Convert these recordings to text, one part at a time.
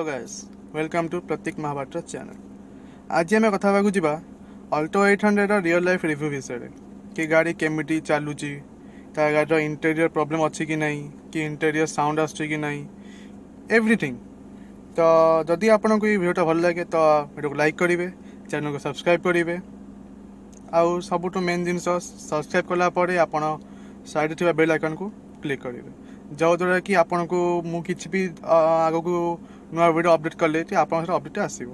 Hello guys, welcome to Pratik Mahapatra channel. आज आम कथा जावा अल्टो 800 रियल लाइफ रिव्यू विषय कि गाड़ी केमिटी चलुची, गाड़ी इंटेरियर प्रॉब्लम अच्छी कि नहीं, कि इंटेरियर साउंड आसुची कि नहीं, एवरीथिंग। तो जदि आपन को वीडियो भल लगे तो वीडियो को लाइक करेंगे, चैनल को सब्सक्राइब करेंगे। आउ सबुठ मेन जिन सब्सक्राइब कलापर आपण साइड थी बेल आइकन को क्लिक करेंगे, जहाँद्वारा कि आपन को मु किसी भी आग को नुआ वीडियो अपडेट कले आप अपडेट आसो।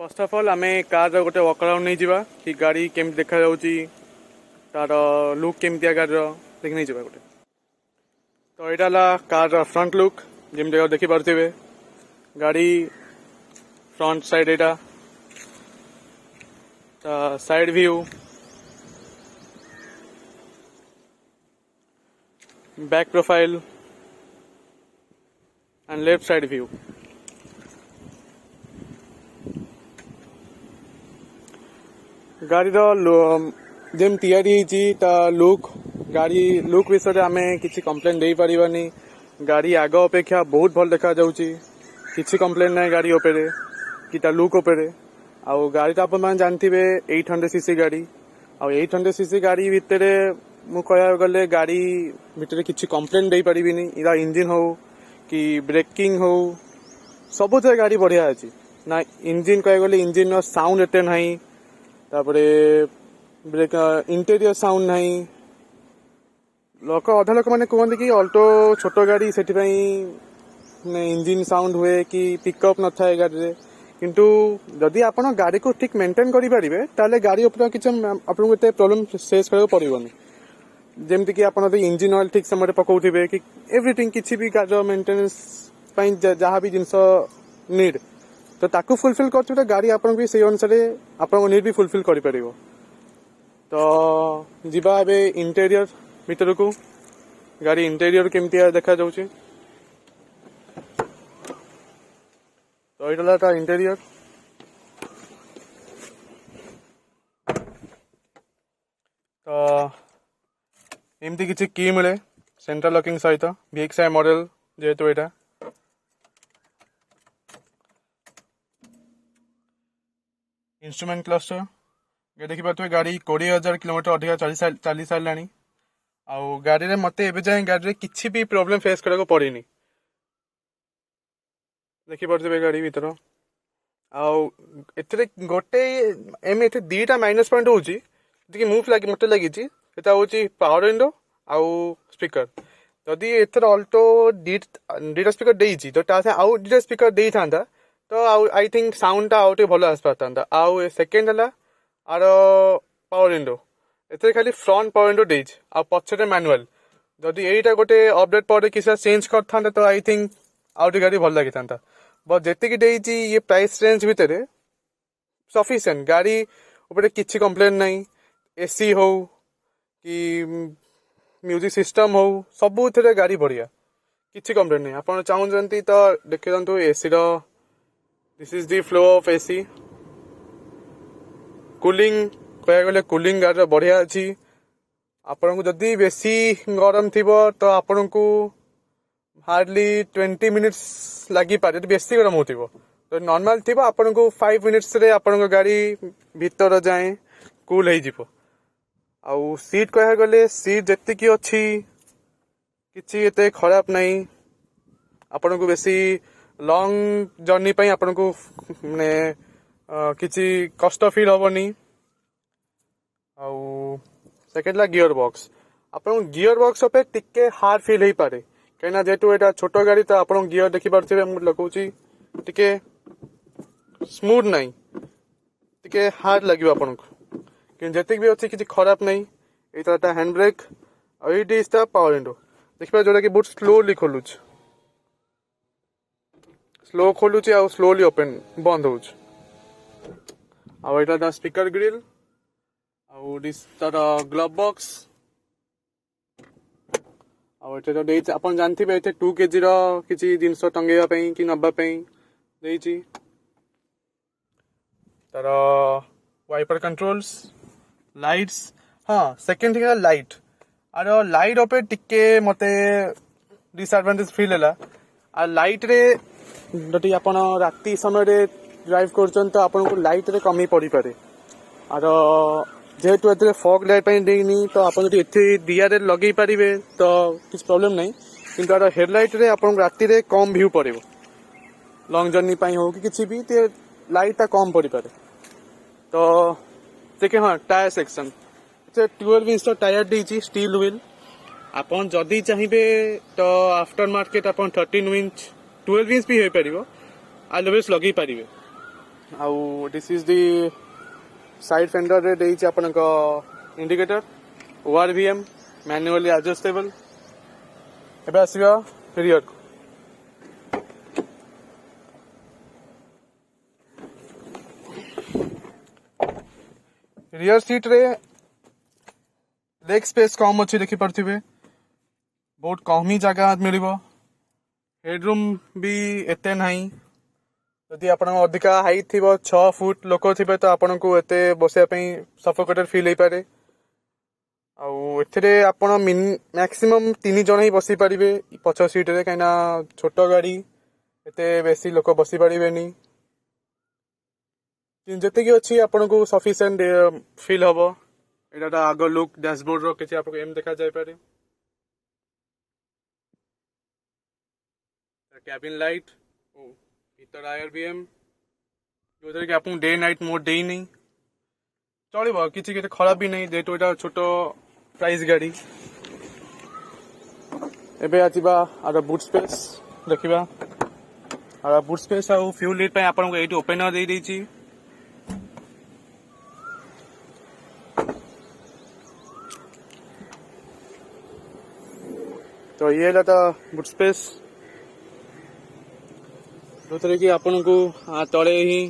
फर्स्ट ऑफ ऑल आम कार गोटे वॉक अराउंड नहीं जावा कि गाड़ी केमी देखा जाउची, तार लुक केमतिया गाड़ी देखी नहीं जावा गोटे। तो यहाँ कार फ्रंट लुक जमी देखी पारे, गाड़ी फ्रंट साइड यहाँ side view, back profile and left side view. गाड़ी जेम तैयारी लुक गाड़ी लुक विषय आम किसी कंप्लेन दे पारिबानी। गाड़ी आग अपेक्षा बहुत भल देखा जाउची, किसी कंप्लेन ना गाड़ी उपरे कि लुक उपरे। आउ गाड़ी तो आप जानते 800cc गाड़ी, आ 800cc गाड़ी भितर मु कह गले गाड़ी भितर किसी कंप्लेन दे पारिबिनी। इरा इंजिन हो कि ब्रेकिंग हो सब गाड़ी बढ़िया अच्छी ना। इंजिन कह गले इंजिन साउंड एते नहीं, तापरे ब्रेक इंटेरियर साउंड नहीं। लोक अधा लोक मैंने कहते कि अल्टो छोट गाड़ी से इंजिन साउंड हुए कि पिकअप न था गाड़ी रे, किंतु जदि आप गाड़ी को ठीक मेंटेन करेंगे ताले गाड़ी उपर किसी आपको एत प्रोब्लेम फेस करा पड़ोनी। जमती कि आप इंजिन ऑयल ठीक समय पकाउे कि एवरीथिंग किसी भी गाड़ी मेंटेनेंस जहाँ भी जिनस नीड तो ताकू फुलफिल कर गाड़ी आपन भी से अनुसार आप नीड भी फुलफिल कर पार। तो जीवा ए इंटेरियर भीतर को, गाड़ी इंटेरियर केमती देखा जाउची। तो यहाँ इंटेरियर तो एमती किसी की मिले सेंट्रल लॉकिंग सहित VXI मॉडल जेहेतु यहाँ इंस्ट्रूमेंट क्लस्टर ये देखी पारे गाड़ी 20,000 किलोमीटर अधिक चली सारा। आउ गाड़ी रे मते एबे जाए गाड़ी रे किसी भी प्रॉब्लम फेस करा पड़ेनी, देखी पारे गाड़ी भीतर। आउ एथरे गोटे एम एथे दीटा माइनस पॉइंट होची कि मुफ लगी मते लगी सेटा होची पावर विंडो आउ स्पीकर। जदि एथर अल्टो दीटा स्पीकर देइची तो ता से आउ दीटा स्पीकर देई थांदा तो आई थिंक साउंड टा आउट भलो आस पाता। आउ सेकेंड हला आर पावर विंडो, एथरे खाली फ्रंट पावर विंडो देइची आ पछरे मैनुअल। जदि एटा गोटे अपडेट पड़े किसी चेंज कर था तो आई थिंक आउट गाड़ी भल लगी था। बट जेतिकी देइची ये प्राइस रेंज भितर सफिशिएंट, गाड़ी ऊपर किसी कंप्लेन नहीं। एसी हो कि म्यूजिक सिस्टम हो सबू थे गाड़ी बढ़िया, किसी कंप्लेन नहीं। आप चाहते तो देखी दिखाँ AC this is the flow of AC. Cooling कह गले कूलिंग गाड़ी बढ़िया अच्छी। आपन को जदि बेसी गरम थी तो आपन को हार्डली 20 मिनिट्स लगी पारे, बेसी गरम हो तो नॉर्मल थी आपन को 5 मिनिट्स रे आपन को गाड़ी भीतर जाए कूल हो। आउ सीट कह गले सीट जी अच्छी किसी एते खराब नहीं। आपन को बेसी लॉन्ग जर्नी पे आपन को माने किसी कष्ट फील हेनी। आउ सेकेंड ला गियर बॉक्स, आपन गियर बॉक्स पे टिके हार्ड फील हो पारे कहीं जेहेतु यहाँ छोट गाड़ी तो आप गियर देखी पारे मुझे लगुच टिके स्मूथ नहीं, टिके हार्ड लगे आपन को। कि जी भी अच्छी किसी खराब नहीं। ये हैंड ब्रेक और ये पावर विंडो देखिए जोटा कि बहुत स्लोली खोलुच, स्लो खोलुच आ स्लोली ओपन बंद हो। यहाँ स्पीकर ग्रिल तार ग्लव बॉक्स। आप जानते हैं 2 kg किसी जिनस टंगेवाई कि नापी तार वाइपर कंट्रोल्स लाइट्स। हाँ सेकेंड थिंग लाइट आर लाइट पे टिके मते डिसएडवांटेज फील है। आ लाइट रे जदि आपण राति समय ड्राइव कर तो आपन को लाइट रे कमी पड़ी पारे और जेहेतु ए फॉग लाइट देनी तो आप डीआर लगे पारे तो किसी प्रॉब्लम नहीं किंतु हेडलाइट रे आपन राति रे कम व्यू पड़े लॉन्ग जर्नी हो कि किसी भी लाइट टा कम पड़ पारे तो देखिए हाँ टायर सेक्शन 12 इंच टायर देती स्टील व्हील आपन जदि चाहिए तो आफ्टर मार्केट आपन 13 इंच 12 इंच भी हो पार आलवेज लगे पारे आउ this is the side fender रे देइछि आपनक इंडिकेटर ओआरवीएम मैनुअली एडजस्टेबल एबे आसीबा रियर को रियर सीट रे लेग स्पेस कम अच्छी देखि पार्थिबे बहुत कम ही जगह मिलिबो हेडरूम भी एते नहीं जदि आपण अधिका हाइट थी 6 फुट लोक थे तो आपन को एते बसिया सफोकेटेड फील हो पारे आउ आपण मैक्सिमम 3 जन ही बसी पारे पछ सीट रे कहीं छोट गाड़ी एते बेसी लोक बसी पारे जितकी अच्छी आपन को सफिशिएंट फील हम यहाँ आग लुक डैशबोर्ड रो किसी आपको एम देखा जाए पारे कैबिन लाइट भीतर आईआरबीएम जो कि आप डे नाइट मोड दे नहीं चलो किसी खराब भी नहीं जेहेतु यहाँ छोट प्राइस गाड़ी एबे आजिबा आर बूट स्पेस देखिबा आर बूट स्पेस आ फ्यूल लीड पे आपन को एटी ओपनर दे देछि तो ये था बूट स्पेस जो थे कि आपन को तले ही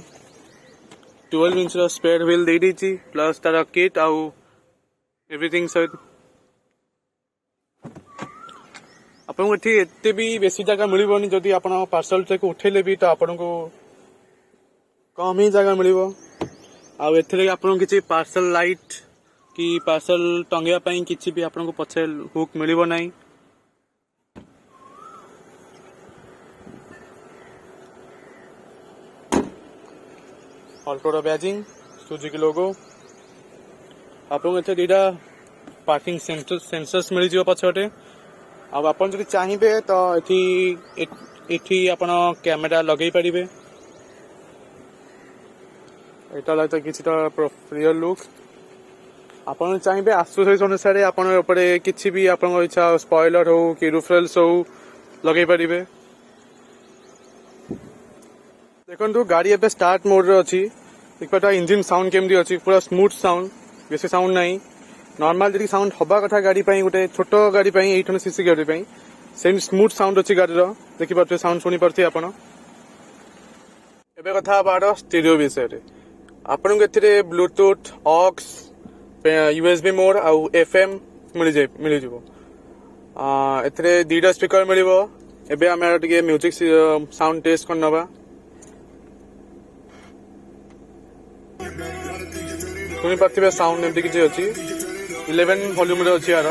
12 इंच स्पेयर व्हील दे देछि प्लस तार किट आउ एवरीथिंग सहित आपन को एते भी बेसी जगह मिलबोनी जदि आपन पार्सल ट्रे उठेले भी तो आपन को कम ही जगह मिलबो आउ एथरे आपन किछि पार्सल लाइट कि पार्सल टंगिया पई किछि भी आपन को पछे हुक मिलबो नाही अल्टोरा बैजिंग सुजुकी लोगो आपन एथे दीटा पार्किंग सेंसर्स मिल जियो पछटे अब आपन जदि चाहिबे तो एठी आपन कैमेरा लगै परिबे एटा लागत किछटा रियल लुक आपन चाहिबे आसुसोइस अनुसार आपन ऊपर किछि भी आपन इच्छा स्पॉइलर हो कि रूफरेल्स हो लगै परिबे देखो गाड़ी एबे स्टार्ट मोड रे अछि देखा इंजिन साउंड केमती अच्छी पूरा स्मूथ साउंड बेसी साउंड नहीं नॉर्मल जी साउंड हवा कथा गाड़ी गोटे छोट गाड़ी 800cc गाड़ी सेम स्मूथ साउंड अच्छी गाड़ी देखी पारे साउंड शुणी पारे आपड़ एवं कथा बार स्टीरियो विषय आपन को ए ब्लूटूथ ऑक्स यूएसबी मोड आउ एफएम मिल जाव ए दीटा स्पीकर मिल एबे आम टे म्यूजिक साउंड टेस्ट कर नवा शुणी पारे साउंड एमती किसी अच्छी 11 वॉल्यूम अच्छी यार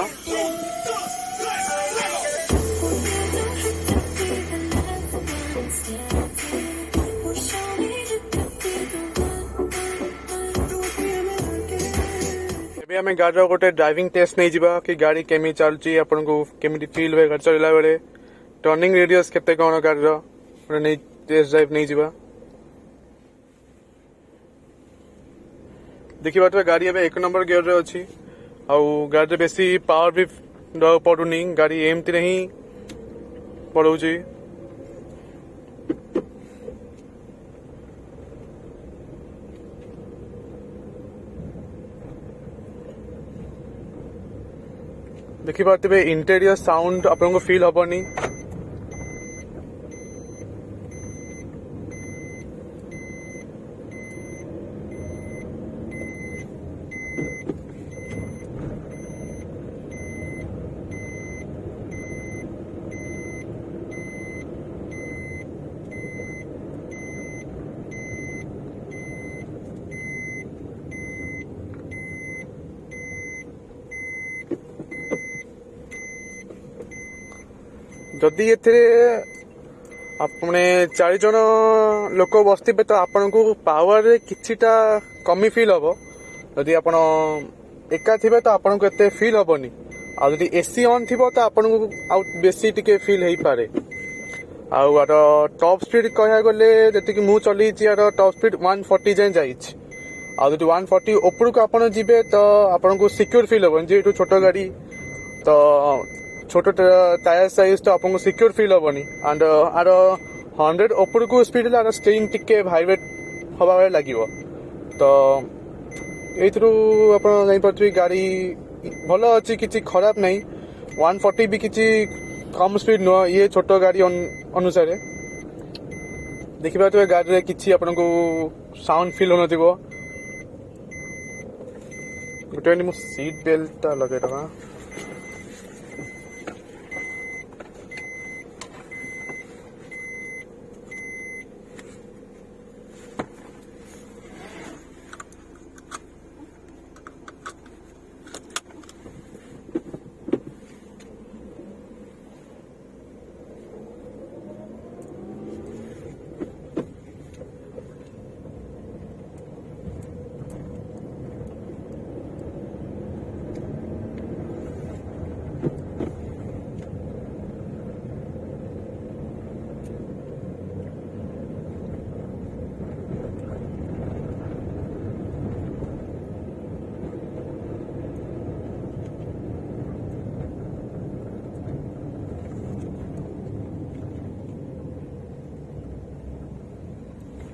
आम गाड़ी गोटे ड्राइविंग टेस्ट नहीं जावा कि गाड़ी केमी चलुची आपन को केमी फील हुए गाड़ी चलला बेले टर्निंग रेडियस केते कौन गाड़ी टेस्ट ड्राइव नहीं जावा देखी पारे गाड़ी एवं 1 नंबर गियर रे अच्छी आउ गाड़ी बेसी पावर भी दवा पड़ुनी गाड़ी एमती ही पड़ोची देखी पारे इंटेरियर साउंड आपको फील हबनी जदि आपने 4 जन लोक बसथिबे तो आपनको पावर रे किछिटा कमी फील हबो जदि आपण एका थिबे तो आपनको एते फील हबोनी आ जदि एसी ऑन थिबो तो आपनको आ बेसी टिके फील हेई पारे आउ आर टॉप स्पीड कहया गले जति कि मु चली छि आर टॉप स्पीड 140 जाय जाइछि आ जदि 140 ऊपर को आपण जिबे तो आपनको सिक्योर फील हबो जे छोटो गाड़ी तो छोटो टायर साइज तो आपको सिक्योर फील हबनी एंड आर 100 ऊपर को स्पीड आर स्टीयरिंग टिके वाइब्रेट हवा वाले लागिवो तो एथरू आपण जाई पथि गाड़ी भलो अछि किछि खराब नहीं 140 भी किछि कम स्पीड न ये छोटो गाड़ी अनुसार देखिबा तो गाड़ी रे किछि आपनको साउंड फील होनथिबो गुटे मु सीट बेल्ट लगे दबा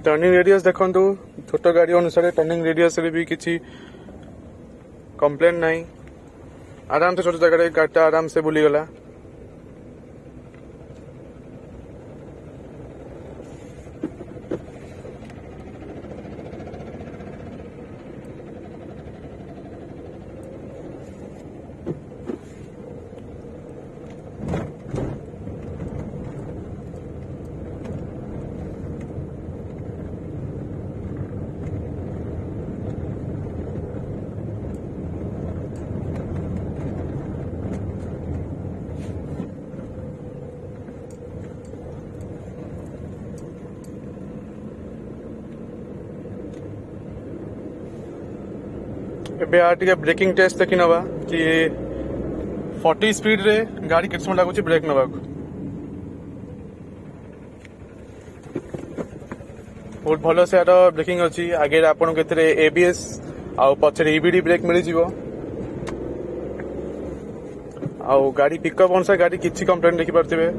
टर्निंग रेडियस देखंतु छोट गाड़ी अनुसार टर्निंग रेडियस रे भी किसी कंप्लेन नहीं आराम से छोट जगह गाड़ी आराम से बुली गला एबे आ टिके ब्रेकिंग टेस्ट देखि नबा कि 40 स्पीड रे गाड़ी केते समय लागुची ब्रेक नबा बहुत भलो से आरो ब्रेकिंग अछि आगे आपन केतरे एबीएस आ पछरे ईबीडी ब्रेक मिली जीवो आ गाड़ी पिकअप अनुसार गाड़ी किछि कंप्लेंट देखि परथिबे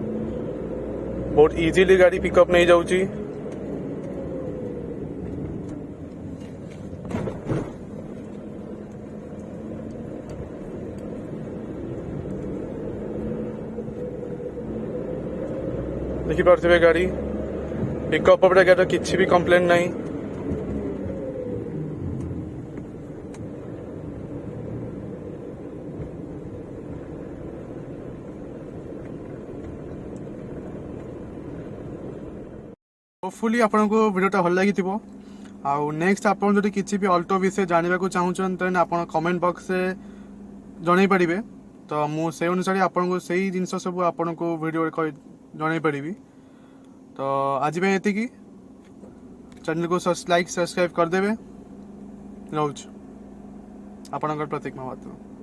बहुत इजीली गाड़ी पिकअप नहीं जाउची देखि पार्थिबे गाड़ी पिकअप अपने गाड़ी किसी भी कंप्लेन नहीं होपफुली आपको वीडियोटा भल लगी आउ नेक्स्ट आपन जदि किसी भी अल्टो विषय जानवा को चाहूछन तो आपन कमेंट बॉक्स से जणै परिबे तो मु से अनुसार आपन को सही जिंस सब आपन को वीडियो जणै परिबी तो आज पे एतिकी चैनल को लाइक सब्सक्राइब कर देबे रहउछ आपन प्रतीक महापात्र।